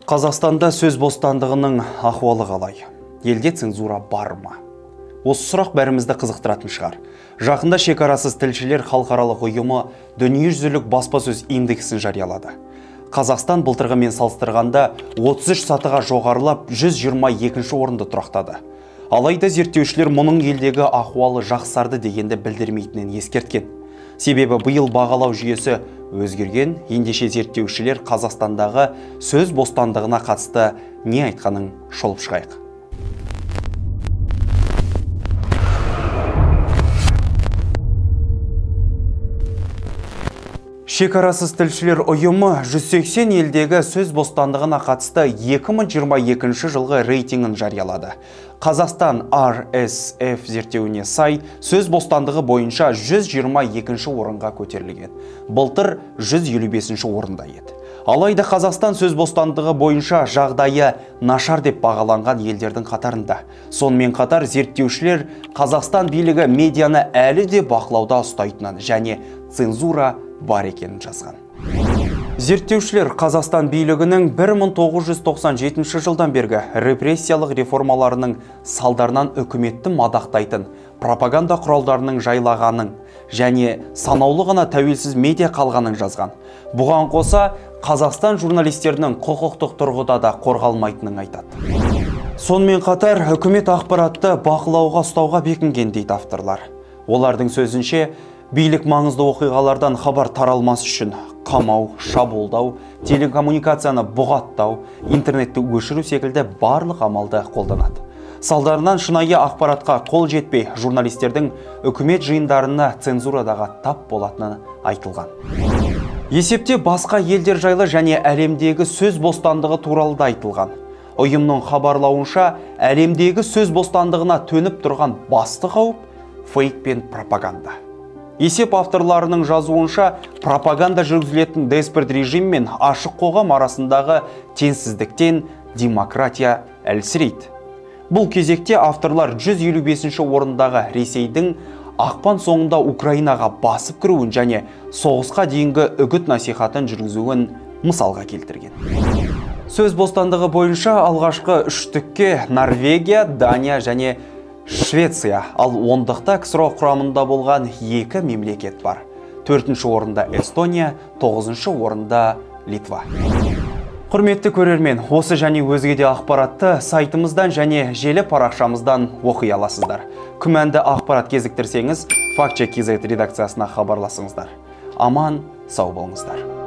Қазақстанда сөз бостандығының ахуалы қалай? Елде цензура бар ма? Осы сұрақ бәрімізді қызықтыратын шығар. Жақында шекарасыз тілшілер халықаралық ұйымы дүниежүзілік баспасөз индексін жариялады. Қазақстан былтырғымен салыстырғанда 33 сатыға жоғарылап 122 орынды тұрақтады. Алайда зерттеушілер мұның елдегі ахуалы жақсарды дегенді білдірмейтінін ескерткен. Себебі биыл бағалау жүйесі өзгерген, ендеше зерттеушілер Қазақстандағы сөз бостандығына қатысты не айтқанын шолып шығайық. Шекарасыз тілшілер ұйымы 180 елдегі сөз бостандығына қатысты 2022 жылғы рейтингін жариялады. Қазақстан RSF зерттеуіне сай, сөз бостандығы бойынша 122 орынға көтерілген. Былтыр 155 орында еді. Алайда Қазақстан сөз бостандығы бойынша жағдайы нашар деп бағаланған елдердің қатарында. Сонымен қатар зерттеушілер Қазақстан билігі медианы әлі де бақылауда ұстайтынын және цензура бар екенін жазған. Зерттеушілер Қазақстан билігінің 1997 жылдан бергі репрессиялық реформаларының салдарынан үкіметті мадақтайтын пропаганда құралдарының жайлағанын және санаулы ғана тәуелсіз медиа қалғанын жазған. Бұған қоса Қазақстан журналистерінің құқықтық тұрғыда да қорғалмайтынын айтады. Сонымен қатар үкімет ақпаратты бақылауға ұстауға бекінген дейді авторлар. Олардың сөзінше, билік маңызды оқиғалардан хабар таралмас үшін қамау, шабуылдау, телекоммуникацияны бұғаттау, интернетті өшіру секілді барлық амалды қолданады. Салдарынан шынайы ақпаратқа қол жетпей, журналистердің үкімет жиындарына цензурадағы тап болатыны айтылған. Есепте басқа елдер жайлы және әлемдегі сөз бостандығы туралы да айтылған. Ұйымның хабарлауынша, әлемдегі сөз бостандығына төніп тұрған басты қауіп фейк пен пропаганда. Есеп авторларының жазуынша, пропаганда жүргізілетін деспорт режим мен ашық қоғам арасындағы теңсіздіктен демократия әлсірейді. Бұл кезекте авторлар 155 орындағы Ресейдің ақпан соңында Украинаға басып кіруін және соғысқа дейінгі үгіт насихатын жүргізуін мысалға келтірген. Сөз бостандығы бойынша алғашқы үштікке Норвегия, Дания және Швеция, ал ондықта КСРО құрамында болған екі мемлекет бар. 4-ші орында Эстония, 9-ші орында Литва. Құрметті көрермен, осы және өзге де ақпаратты сайтымыздан және желі парақшамыздан оқи аласыздар. Күмәнді ақпарат кезіктірсеңіз, Fact Check KZ редакциясына хабарласыңыздар. Аман, сау болыңыздар.